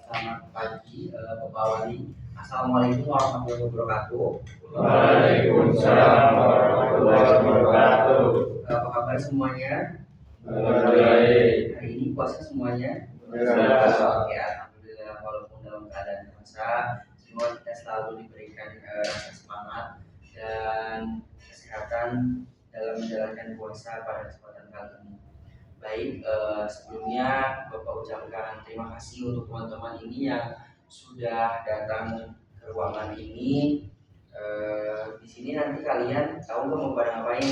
Selamat pagi, Bapak Wali. Assalamualaikum warahmatullahi wabarakatuh. Waalaikumsalam warahmatullahi wabarakatuh. Apa kabar semuanya? Baik. Hari ini puasa semuanya? Alhamdulillah. Ya, alhamdulillah walaupun dalam keadaan puasa, semoga kita selalu diberikan rasa semangat dan kesehatan dalam menjalankan puasa pada kesempatan kali ini. Baik, sebelumnya Bapak ucapkan terima kasih untuk teman-teman ini yang sudah datang ke ruangan ini. Di sini nanti kalian tahu nggak mau pada ngapain?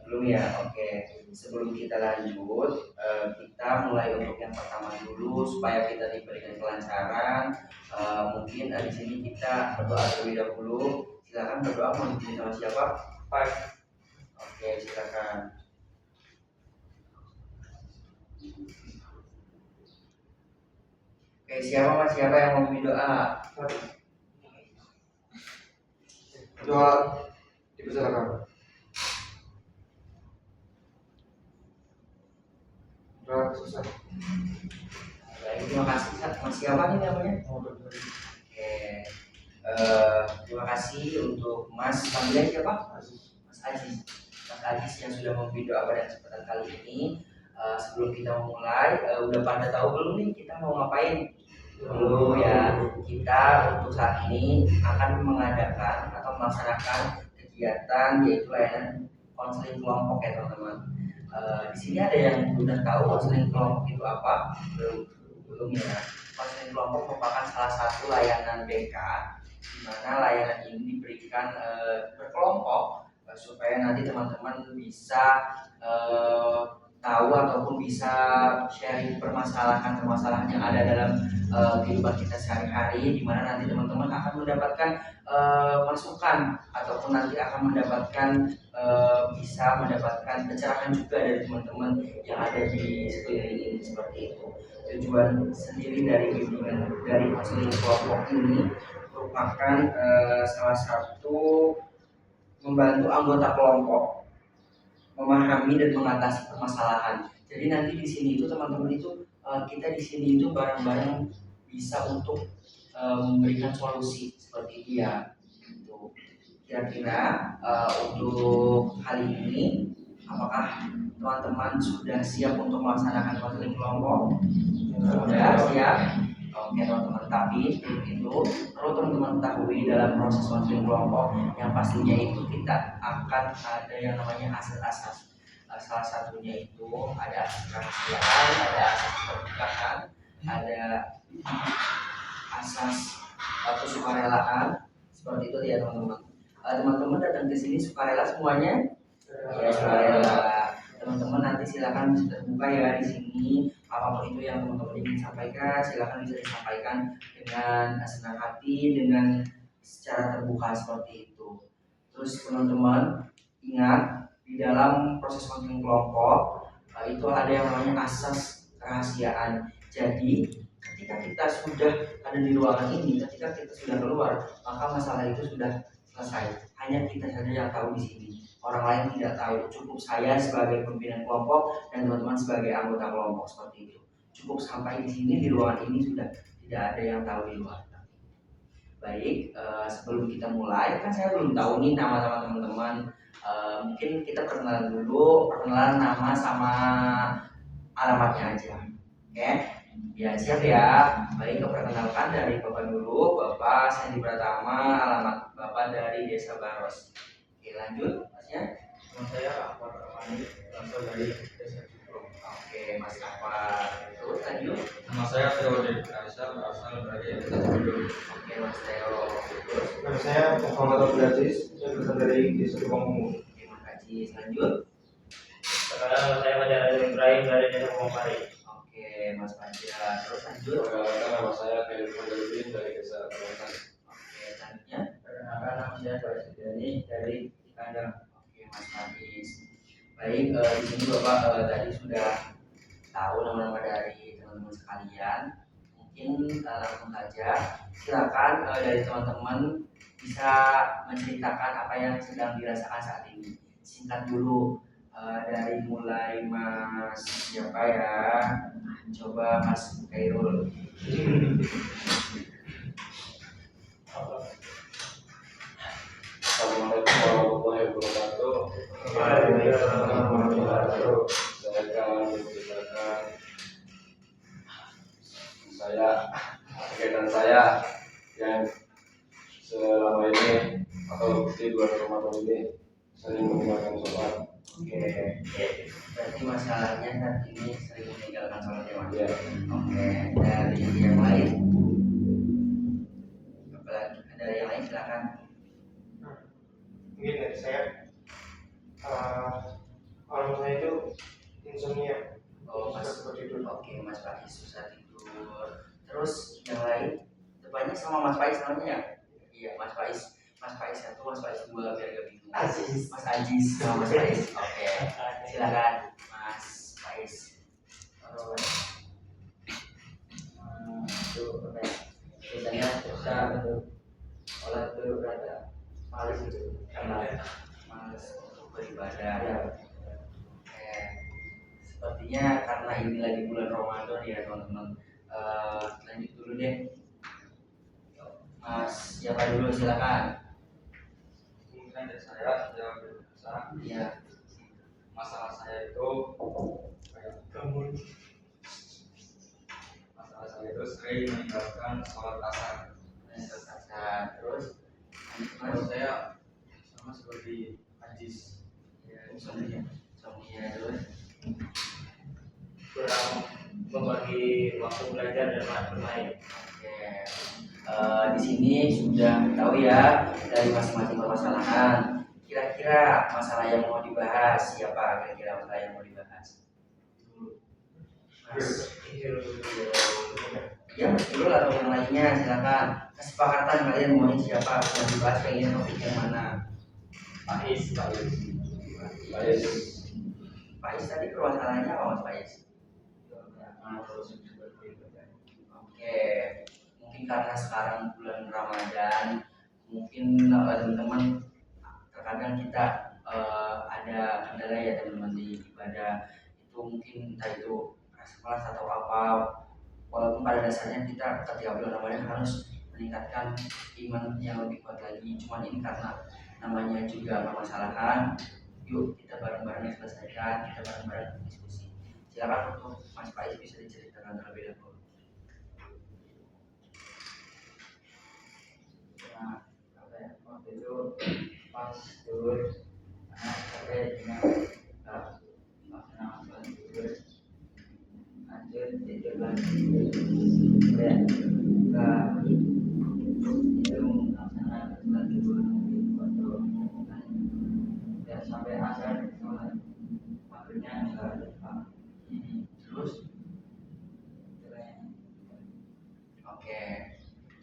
Belum ya? Oke. Sebelum kita lanjut, kita mulai untuk yang pertama dulu supaya kita diberikan kelancaran. Mungkin di sini kita berdoa terlebih dahulu. Silakan berdoa, mau dipimpin sama siapa? Pak. Oke, silakan. Oke, siapa mas? Siapa yang mau bimbing doa? Doa dipersilakan. Doa selesai. Baik, terima kasih. Mas siapa nih namanya? Oke, terima kasih untuk Mas. Panggilan siapa? Mas Aziz. Mas Aziz yang sudah memberi doa pada kesempatan kali ini. Sebelum kita memulai, udah pada tahu belum nih kita mau ngapain? Belum ya. Kita untuk saat ini akan mengadakan atau melaksanakan kegiatan yaitu layanan konseling kelompok ya teman-teman. Di sini ada yang udah tahu konseling kelompok itu apa? Belum ya. Konseling kelompok merupakan salah satu layanan BK di mana layanan ini diberikan berkelompok supaya nanti teman-teman bisa tahu ataupun bisa sharing permasalahan yang ada dalam kehidupan kita sehari-hari, di mana nanti teman-teman akan mendapatkan masukan ataupun nanti akan mendapatkan bisa mendapatkan pencerahan juga dari teman-teman yang ada di sekeliling ini seperti itu. Tujuan sendiri dari bimbingan dari konseling kelompok ini merupakan salah satu membantu anggota kelompok memahami dan mengatasi permasalahan. Jadi nanti di sini itu teman-teman itu kita di sini itu bareng-bareng bisa untuk memberikan solusi seperti itu ya. Gitu. Kira-kira untuk kali ini apakah teman-teman sudah siap untuk melaksanakan konseling kelompok? Sudah siap? Oke teman-teman, tapi itu perlu teman-teman ketahui dalam proses konseling kelompok yang pastinya itu kita akan ada yang namanya asas-asas. Salah satunya itu ada asas kerahasiaan, ada asas keterbukaan, ada asas kesukarelaan seperti itu ya teman-teman. Teman-teman datang ke sini sukarela semuanya? Ya sukarela. Teman-teman nanti silakan bisa terbuka ya di sini, apapun itu yang teman-teman ingin sampaikan silakan bisa disampaikan dengan senang hati, dengan secara terbuka seperti itu. Terus teman-teman ingat di dalam proses konseling kelompok itu ada yang namanya asas kerahasiaan. Jadi ketika kita sudah ada di ruangan ini, ketika kita sudah keluar, maka masalah itu sudah selesai. Hanya kita saja yang tahu di sini. Orang lain tidak tahu, cukup saya sebagai pimpinan kelompok dan teman-teman sebagai anggota kelompok seperti itu. Cukup sampai di sini di ruangan ini sudah tidak ada yang tahu di luar. Baik, sebelum kita mulai, kan saya belum tahu nih nama-nama teman-teman. Mungkin kita perkenalan dulu, perkenalan nama sama alamatnya aja. Oke, ya siap ya. Baik, perkenalkan dari Bapak dulu, Bapak Sandi Pratama, alamat Bapak dari Desa Baros. Oke, lanjut. Nama saya Akbar Amani, berasal dari Desa Cipro. Oke, Mas Akbar. Terus lanjut. Nama saya Theodor Kaisa, berasal dari Desa Cipro. Oke, Mas Theo. Terus. Nama saya Muhammad Abdul Aziz, saya berasal dari Desa Tubangungu. Oke, Mas Aziz. Lanjut. Sekarang saya Fajar Ibrahim dari Desa Kompari. Oke, Mas Fajar. Terus lanjut. Nama saya Khairul Fadluddin dari Desa Kawasan. Oke, selanjutnya. Perkenalkan nama saya Faris Sudani dari Cikandang. Oke, Mas Faris. Baik, di sini Bapak tadi sudah tahu nama-nama dari teman-teman sekalian. Mungkin langsung saja. Silakan dari teman-teman bisa menceritakan apa yang sedang dirasakan saat ini. Singkat dulu. Dari mulai Mas siapa ya? Coba Mas Khairul. kegiatan saya yang selama ini atau di bulan Ramadan ini sering meninggalkan sholat. Oke, berarti masalahnya saat ini sering meninggalkan sholat ya Mas? Ya. Oke, dari yang lain? Apalagi dari yang lain silakan. Mungkin dari saya, kalau saya itu insomnia. Oh Mas, Susah tidur. oke Mas Faiz susah tidur. Terus yang lain, depannya sama Mas Faiz namanya ya? Iya Mas Faiz. Mas Faiz 1, Mas Faiz 2 biar gak bingung. Aziz. Mas Aziz sama Mas Faiz. Oke, silakan Mas Faiz. Itu apa ya? Biasanya susah untuk sholat itu rada males gitu karena Males untuk beribadah. ya, Sepertinya karena ini lagi bulan Ramadan ya teman-teman. Lanjut dulu deh. Mas siapa dulu silakan. Mungkin dari saya yang biasa Iya. masalah saya itu kayak Kamu masalah saya itu sering meninggalkan sholat asar. Terus Menurut saya sama seperti Ajis. ya insomnia terus. kurang membagi waktu belajar dan bermain. Oke. Di sini sudah tahu ya dari masing-masing permasalahan. Kira-kira masalah yang mau dibahas siapa? Kira-kira masalah yang mau dibahas? Mas. Ya, betul atau yang lainnya silakan. Kesepakatan kalian maunya siapa? Yang dibahas pengen topik yang mana? Faiz, Baik. Pak Is tadi permasalahannya apa Mas Pak Is? Oke, mungkin karena sekarang bulan Ramadan, mungkin teman-teman terkadang kita ada kendala ya teman-teman di ibadah itu mungkin entah itu kelas atau apa. Walaupun pada dasarnya kita ketika bulan Ramadan harus meningkatkan iman yang lebih kuat lagi. Cuman ini karena namanya juga permasalahan, yuk kita bareng-bareng selesaikan, kita bareng-bareng diskusi. Silakan untuk Mas Faiz bisa diceritakan terlebih dahulu. Nah, apa ya, waktu itu pas tidur sampai dengan melaksanakan tidur lanjut tidur lagi sampai itu melaksanakan tidur waktu ya sampai asar sholat maghribnya enggak lupa. Terus, oke.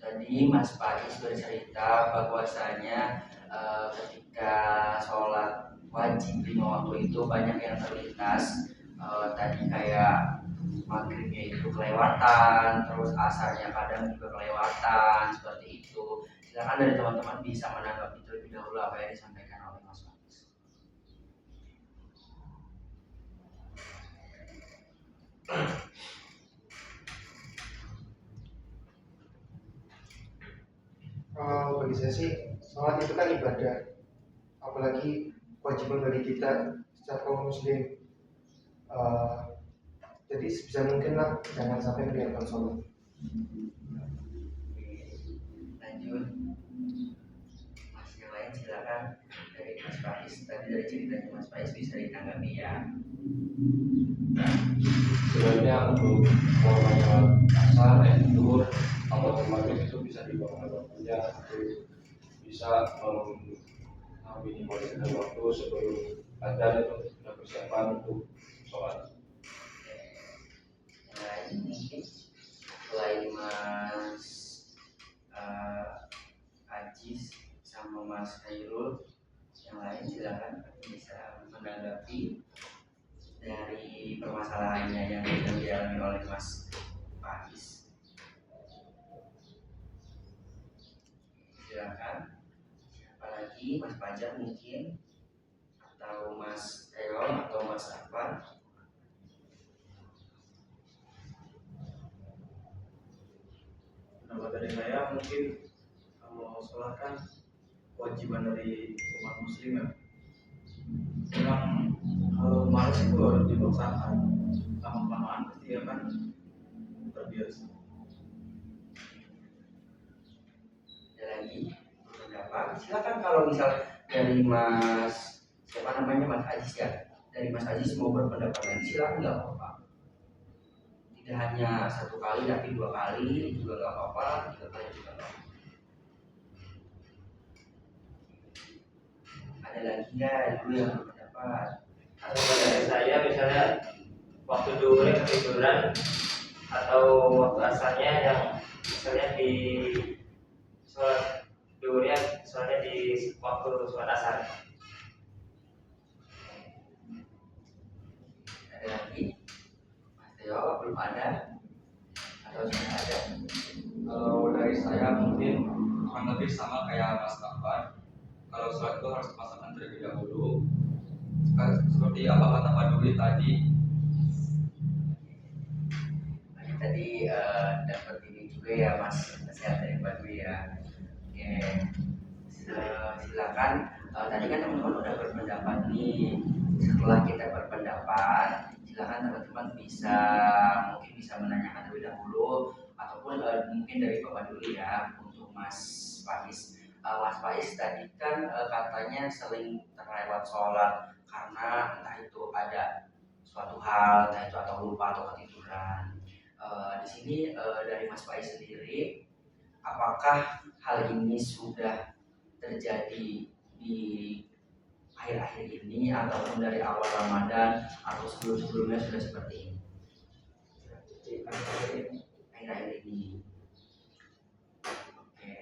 Tadi Mas Faiz bercerita bahwasanya ketika sholat wajib 5 waktu itu banyak yang terlintas. Tadi kayak maghribnya itu kelewatan, terus asarnya kadang juga kelewatan seperti itu. Silakan dari teman-teman bisa menanggapi terlebih dahulu apa yang disampaikan oleh Mas Faiz. Kalau bagi saya sih, sholat itu kan ibadah, apalagi kewajiban bagi kita secara kaum muslim. Jadi sebisa mungkin lah jangan sampai meninggalkan sholat. Lanjut, Mas yang lain silakan dari Mas Faiz. Tadi dari ceritanya Mas Faiz bisa ditanggapi ya. Sebenarnya untuk orang asar, zuhur, atau maghrib itu bisa dibangun waktunya, bisa meminimalisir waktu sebelum adzan itu sudah persiapan untuk sholat. Yang lain mungkin selain Mas Ajis sama Mas Khairul, yang lain silakan bisa menanggapi dari permasalahannya yang sedang dialami oleh Mas Faiz. Silakan. Siapa lagi? Mas Fajar mungkin, atau Mas Erol atau Mas Arfan? Pendapat dari saya mungkin kalau sholat kan kewajiban dari umat muslim ya. Memang kalau malas itu harus dipaksakan, lama kelamaan pasti akan terbiasa. silakan kalau misal dari Mas siapa namanya Mas Aziz ya, dari Mas Aziz mau berpendapat lagi silakan nggak apa-apa. Tidak hanya 1 kali tapi 2 kali juga nggak apa-apa, 3 kali juga nggak apa-apa. Ada lagi ya dulu yang berpendapat. Atau dari saya misalnya waktu duhur ketiduran atau waktu asalnya yang misalnya di sholat duhurnya soalnya di waktu sholat asar. Ada lagi? Mas Teo belum ada atau sudah ada? Kalau dari saya mungkin kurang lebih sama kayak Mas Afan. Kalau sholat itu harus dipasangkan terlebih dahulu. Seperti apa kata Pak Dwi tadi, Tadi dapat ini juga ya Mas nasihat dari Pak Dwi ya. Oke, silakan. Tadi kan teman-teman udah berpendapat nih. Setelah kita berpendapat, silakan teman-teman mungkin bisa menanyakan terlebih dahulu ataupun mungkin dari Bapak dulu ya untuk Mas Faiz. Mas Faiz tadi kan katanya sering terlewat sholat karena entah itu ada suatu hal, entah itu atau lupa atau ketiduran. Di sini dari Mas Faiz sendiri, apakah hal ini sudah terjadi di akhir-akhir ini ataupun dari awal Ramadan atau sebelum-sebelumnya sudah seperti ini? Akhir-akhir ini. Oke,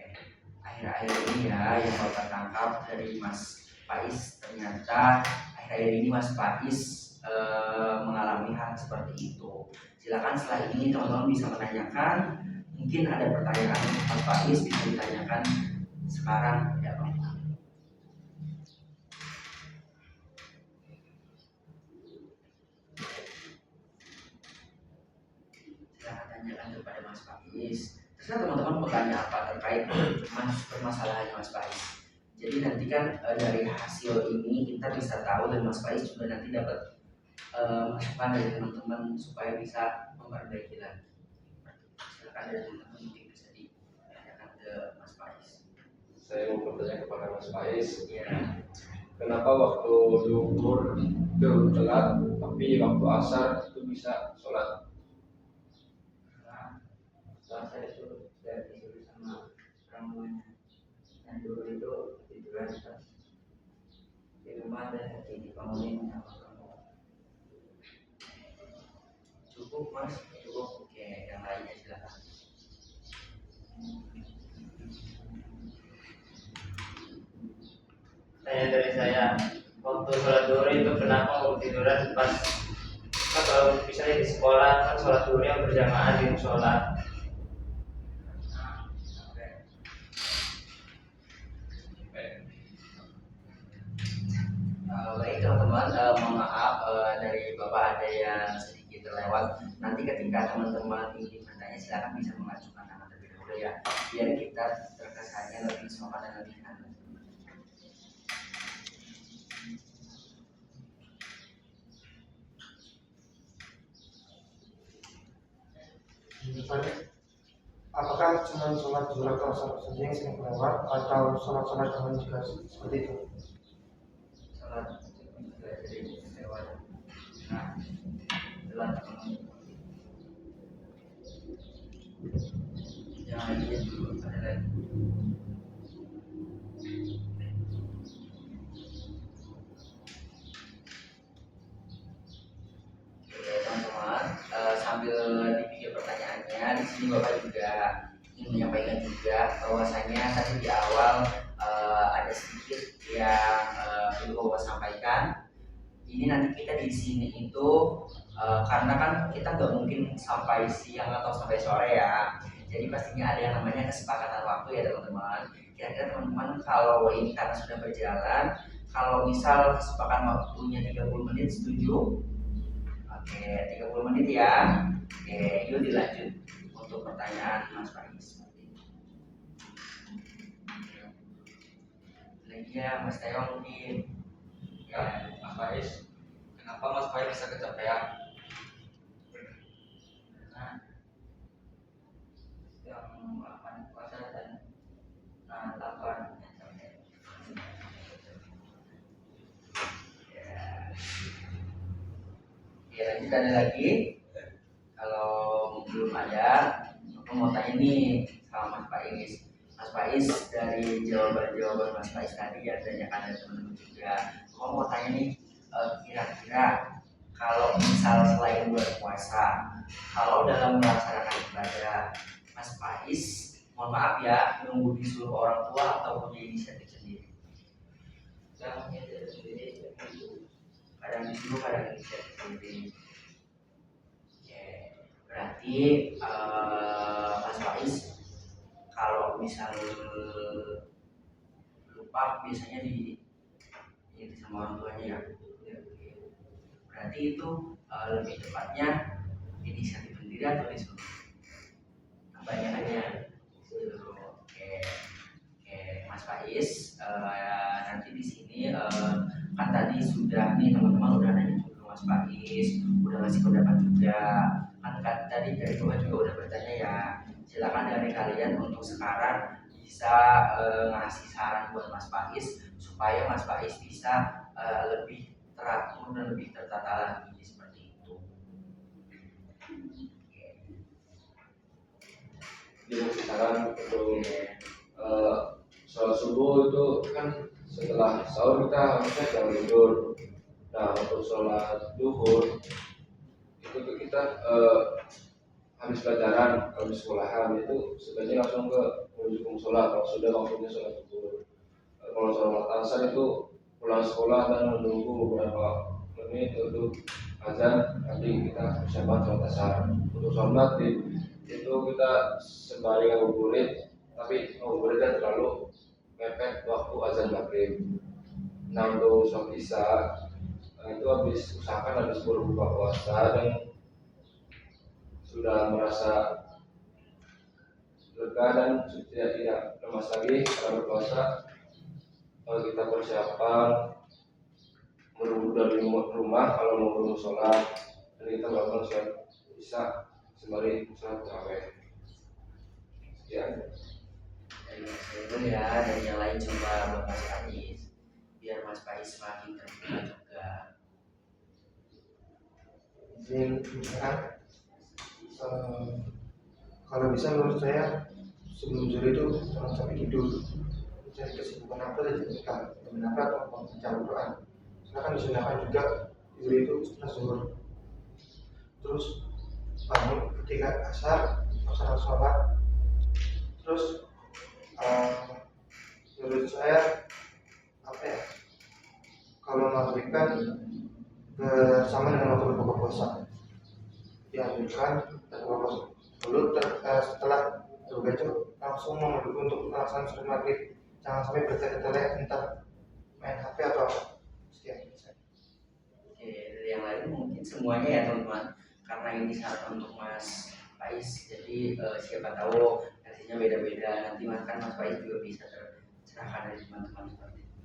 akhir-akhir ini ya yang Bapak tangkap dari Mas Faiz, ternyata akhir-akhir ini Mas Faiz mengalami hal seperti itu. Silakan setelah ini teman-teman bisa menanyakan, mungkin ada pertanyaan Mas Faiz bisa ditanyakan sekarang ya Pak. Silakan tanyakan kepada Mas Faiz. Terserah teman-teman bertanya apa terkait permasalahan Mas Faiz. Jadi nanti kan dari hasil ini kita bisa tahu dan Mas Faiz juga nanti dapat masukan dari teman-teman supaya bisa memperbaiki lagi. Silakan dari teman-teman mungkin bisa ditanyakan ke Mas Faiz. saya mau bertanya kepada Mas Faiz, Ya, kenapa waktu duhur itu telat, tapi waktu asar itu bisa sholat? Setelah saya disuruh sama orang tuanya yang dulu itu tiduran pas di rumah dan dibangunin sama kamu. cukup Mas, cukup. Oke, yang lainnya silakan. Tanya dari saya, waktu sholat duhur itu kenapa mau tiduran pas kan kalau misalnya di sekolah kan sholat duhurnya berjamaah di musola. Baik teman-teman, mohon maaf dari Bapak ada yang sedikit terlewat. Nanti ketika teman-teman ingin bertanya silakan bisa mengajukan tangan terlebih dahulu ya, biar kita terkesannya lebih sopan dan lebih hangat. Apakah cuma sholat zuhur atau sholat saja yang sering lewat atau sholat-sholat yang lain juga seperti itu? Salat juga jadi lewat. Nah, telat yang lainnya dulu ada lagi. Oke teman-teman, sambil dipikir pertanyaannya, di sini Bapak juga ingin menyampaikan juga bahwasanya tadi di awal ada sedikit yang perlu Bapak sampaikan. Ini nanti kita di sini itu karena kan kita nggak mungkin sampai siang atau sampai sore ya. Jadi pastinya ada yang namanya kesepakatan waktu ya teman-teman. Kira-kira teman-teman kalau ini karena sudah berjalan, kalau misal kesepakatan waktunya 30 menit setuju? Oke, 30 menit ya. Oke, yuk dilanjut untuk pertanyaan Mas Faiz. Lagi ya Mas Teo mungkin. Ya, Mas Faiz, kenapa Mas Faiz bisa kecapean? Karena yang melakukan puasa dan lakukan Lanjut ada lagi. Kalau belum ada, aku mau tanya nih sama Mas Faiz. Mas Faiz dari jawaban-jawaban Mas Faiz tadi ya banyak ada teman-teman juga. Aku mau tanya nih, kira-kira kalau misal selain bulan puasa, kalau dalam melaksanakan ibadah, Mas Faiz, mohon maaf ya, nunggu disuruh orang tua atau punya inisiatif sendiri? Yang itu sendiri Kadang disuruh, kadang inisiatif sendiri. Oke, berarti Mas Faiz kalau misal lupa biasanya di sama orang tuanya ya. Berarti itu lebih tepatnya inisiatif sendiri atau disuruh? Kebanyakannya disuruh. Oke, Mas Faiz, nanti di sini kan tadi sudah nih teman-teman udah nanya juga Mas Faiz, udah ngasih pendapat juga. Kan tadi dari Bapak juga udah bertanya ya. Silakan dari kalian untuk sekarang bisa ngasih saran buat Mas Faiz supaya Mas Faiz bisa lebih teratur dan lebih tertata lagi seperti itu. Jadi sekarang untuk sholat subuh itu kan setelah sahur kita harusnya jangan tidur. Nah untuk sholat duhur itu kita habis pelajaran, habis sekolahan itu sebaiknya langsung menuju ke musola kalau sudah waktunya sholat duhur. Kalau sholat asar itu pulang sekolah dan menunggu beberapa menit untuk azan, nanti kita persiapan sholat asar. Untuk sholat maghrib itu kita sembari ngabuburit, tapi ngabuburitnya terlalu mepet waktu azan maghrib. Nah untuk sholat isya itu habis berbuka puasa dan sudah merasa lega dan sudah tidak lemas lagi karena berpuasa, kalau kita persiapan menunggu dari rumah kalau mau ke musola dan kita melakukan sholat isya sembari sholat tarawih. Ya. Itu ya, dan yang lain coba buat Mas Faiz biar Mas Faiz semakin terbuka juga. Izin bicara. Kalau bisa menurut saya sebelum zuhur itu jangan sampai tidur, cari kesibukan apa saja kita menapa atau membaca Al-Quran. Silakan disunahkan juga zuhur itu setelah zuhur. Terus bangun ketika asar, laksanakan sholat. Terus menurut saya apa ya? Kalau maghrib kan bersama dengan waktu berbuka puasa, dianjurkan berbuka puasa dulu setelah berbuka itu langsung menuju untuk melaksanakan sholat maghrib. Jangan sampai bertele-tele entah main HP atau apa. Sekian. Oke, dari yang lain mungkin semuanya ya teman-teman, karena ini saran untuk Mas Faiz, jadi siapa tahu versinya beda-beda, nanti kan Mas Faiz juga bisa tercerahkan dari teman-teman seperti itu.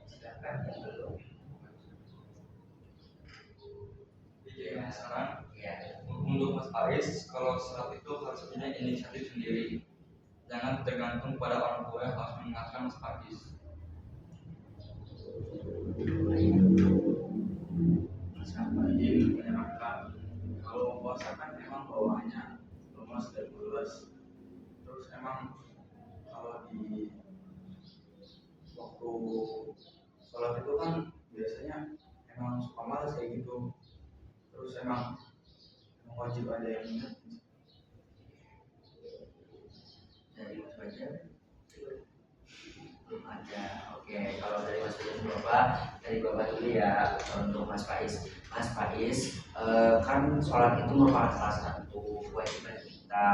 Silakan yang belum. Jadi sekarang Ya, untuk Mas Faiz, kalau sholat itu harus punya inisiatif sendiri. Jangan tergantung pada orang tua yang harus mengingatkan Mas Faiz. Jadi menyenangkan. Kalau puasa kan emang bawaannya lemas dan mules. Terus emang kalau di waktu sholat itu kan biasanya emang suka malas kayak gitu. Terus emang wajib ada yang ingat. dari Mas Fajar belum ada. Oke, kalau dari Mas Fajar dari Bapak dulu ya untuk Mas Faiz. Mas Faiz, kan sholat itu merupakan salah satu kewajiban kita,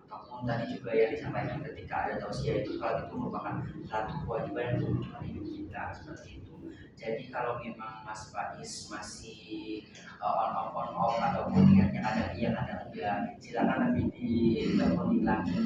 ataupun tadi juga yang disampaikan ketika ada tausiah itu sholat itu merupakan satu kewajiban yang kebutuhan hidup kita seperti itu. Jadi kalau memang Mas Faiz masih on off ataupun niatnya kadang iya kadang enggak, silakan nanti diteleponin lagi.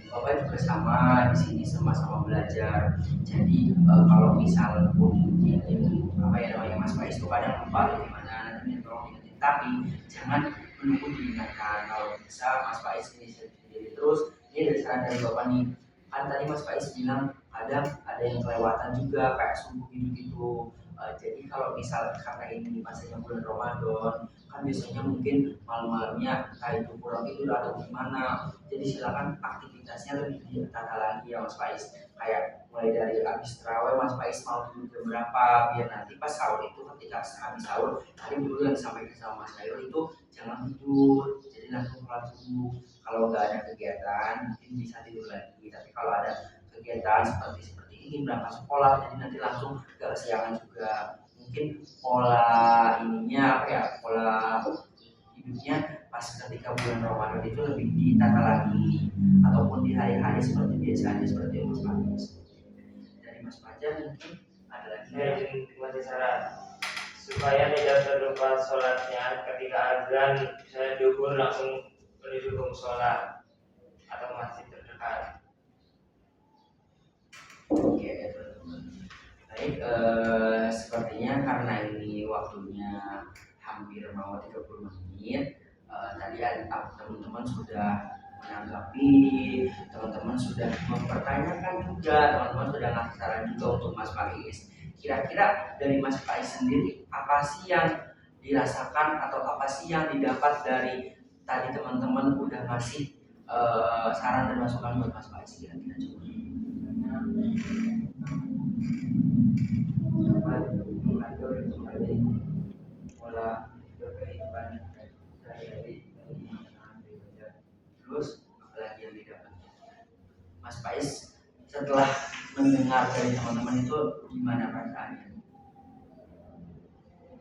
Bapak juga sama di sini sama-sama belajar. Jadi kalau misal pun ingin apa ya namanya Mas Faiz itu kadang lupa atau gimana, nanti tolong diingetin. Tapi jangan menunggu diingatkan. Kalau bisa Mas Faiz ini sendiri terus. Ini dari saran dari Bapak nih. Kan tadi Mas Faiz bilang kadang ada yang kelewatan juga kayak subuh gitu-gitu. Jadi kalau misal karena ini masanya bulan Ramadan, kan biasanya mungkin malam-malamnya entah itu kurang tidur atau gimana. Jadi silakan aktivitasnya lebih ditata lagi ya Mas Faiz. Kayak mulai dari habis terawih Mas Faiz mau tidur jam berapa, biar nanti pas sahur itu ketika habis sahur tadi dulu yang disampaikan sama Mas Khairul itu jangan tidur, jadi langsung sholat subuh. Kalau nggak ada kegiatan mungkin bisa tidur lagi, tapi kalau ada kegiatan seperti ini berangkat sekolah jadi nanti langsung ke kesiangan juga. Mungkin pola ininya apa ya, pola hidupnya pas ketika bulan Ramadan itu lebih ditata lagi, ataupun di hari-hari seperti biasanya seperti yang Mas Faiz. Dari Mas Fajar mungkin ada lagi Saya ingin kasih saran supaya tidak terlupa sholatnya ketika azan, saya duhur langsung menuju ke musola atau masjid terdekat. Oke, teman-teman. Baik, sepertinya karena ini waktunya hampir mau 30 menit, tadi teman-teman sudah menanggapi, teman-teman sudah mempertanyakan juga, teman-teman sudah ngasih saran juga untuk Mas Faiz. Kira-kira dari Mas Faiz sendiri, apa sih yang dirasakan atau apa sih yang didapat dari tadi teman-teman udah ngasih saran dan masukan buat Mas Faiz? Kira-kira coba. Dapat mengatur kembali pola berkehidupan sehari-hari bagi masyarakat Indonesia. Terus apalagi yang didapat Mas Faiz setelah mendengar dari teman-teman itu gimana perasaannya?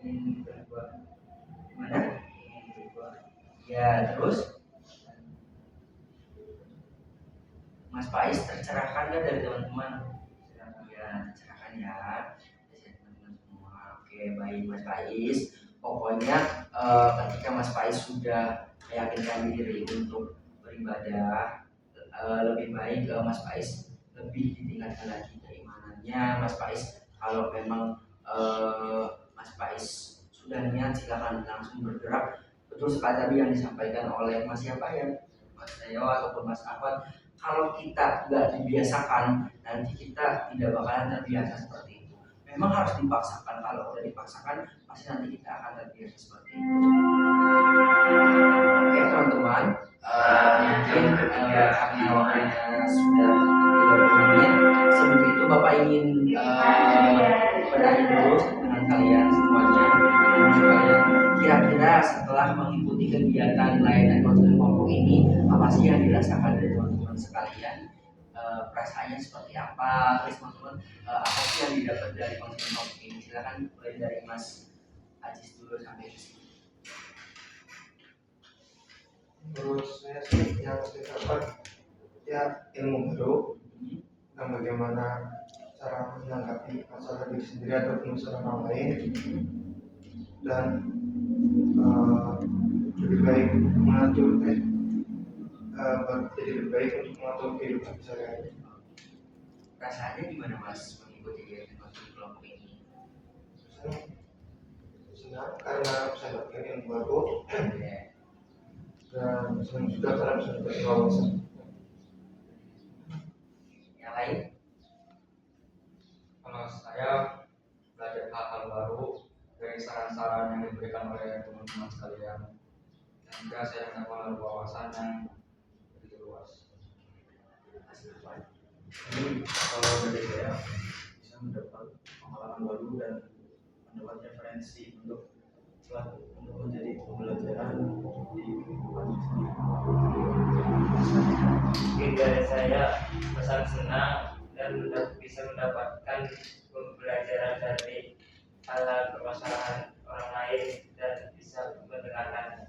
Ingin berubah gimana? Ingin berubah ya, terus Mas Faiz tercerahkan nggak dari teman-teman? Ya, tercerahkan ya dari teman-teman semua. Oke, baik Mas Faiz. Pokoknya ketika Mas Faiz sudah meyakinkan diri untuk beribadah, lebih baik Mas Faiz lebih ditingkatkan lagi keimanannya. Mas Faiz kalau memang Mas Faiz sudah niat silakan langsung bergerak. Betul sekali tadi yang disampaikan oleh Mas siapa ya, Mas Neo ataupun Mas Ahmad. Kalau kita nggak dibiasakan, nanti kita tidak bakalan terbiasa seperti itu. Memang harus dipaksakan. Kalau udah dipaksakan, pasti nanti kita akan terbiasa seperti itu. Oke teman-teman, mungkin karena waktunya sudah 30 menit, sebelum itu Bapak ingin berakhir dulu dengan kalian semuanya. Kira-kira setelah mengikuti kegiatan layanan konseling kelompok ini, apa sih yang dirasakan dari teman-teman sekalian? Perasaannya seperti apa? Terus teman-teman apa sih yang didapat dari konseling kelompok ini? Silakan mulai dari Mas Ajis dulu sampai ke sini. Menurut saya sih yang saya dapat ya ilmu baru dan bagaimana cara menanggapi masalah diri sendiri ataupun masalah orang lain, dan lebih baik mengatur jadi lebih baik untuk mengatur kehidupan sehari-hari. Perasaannya gimana Mas mengikuti kegiatan konseling kelompok ini? Senang karena bisa dapat ilmu baru Ya. dan senang juga karena bisa dapat wawasan. Yang lain? Kalau saya belajar hal-hal baru dari saran-saran yang diberikan oleh teman-teman sekalian, dan juga saya mendapat wawasan yang begitu luas. Jadi kalau dari saya bisa mendapat pengalaman baru dan mendapat referensi untuk menjadi pembelajaran di kehidupan sendiri. Mungkin dari saya pesan senang dan bisa mendapatkan pembelajaran dari hal permasalahan orang lain dan bisa mendengarkan.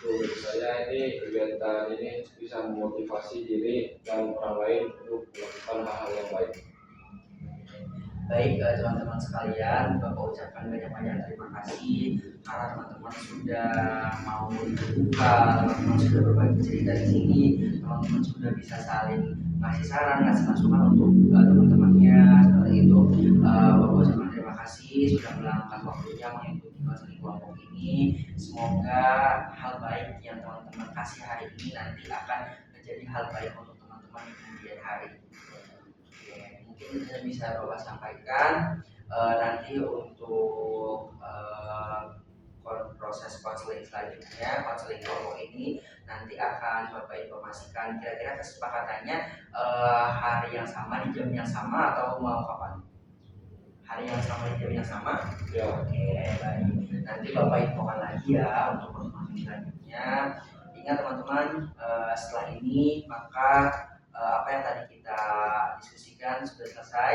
Menurut saya ini kegiatan ini bisa memotivasi diri dan orang lain untuk melakukan hal-hal yang baik. Baik teman-teman sekalian, Bapak ucapkan banyak-banyak terima kasih karena teman-teman sudah mau terbuka, teman-teman sudah berbagi cerita di sini, teman-teman sudah bisa saling ngasih saran, ngasih masukan untuk teman-temannya seperti itu. Bapak ucapkan terima kasih sudah meluangkan waktunya mengikuti konseling kelompok ini. Semoga hal baik yang teman-teman kasih hari ini nanti akan menjadi hal baik untuk teman-teman di kemudian hari. Oke, mungkin mungkin bisa Bapak sampaikan nanti untuk proses konseling selanjutnya, konseling kelompok ini nanti akan Bapak informasikan kira-kira kesepakatannya hari yang sama di jam yang sama atau mau kapan? Hari yang sama di jam yang sama? Ya. Oke, baik. Nanti Bapak infokan lagi ya untuk konseling selanjutnya. Ingat teman-teman, setelah ini maka apa yang tadi kita diskusikan sudah selesai.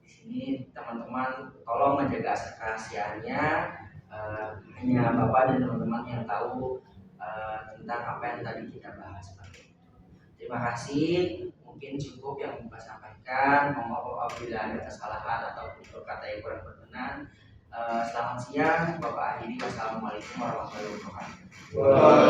Di sini teman-teman tolong menjaga aset kerahasiaannya. Hanya Bapak dan teman-teman yang tahu tentang apa yang tadi kita bahas. Terima kasih. Mungkin cukup yang Bapak sampaikan. Mohon maaf apabila ada kesalahan ataupun berkata yang kurang berkenan. Selamat siang, Bapak akhiri. Wassalamualaikum warahmatullahi wabarakatuh.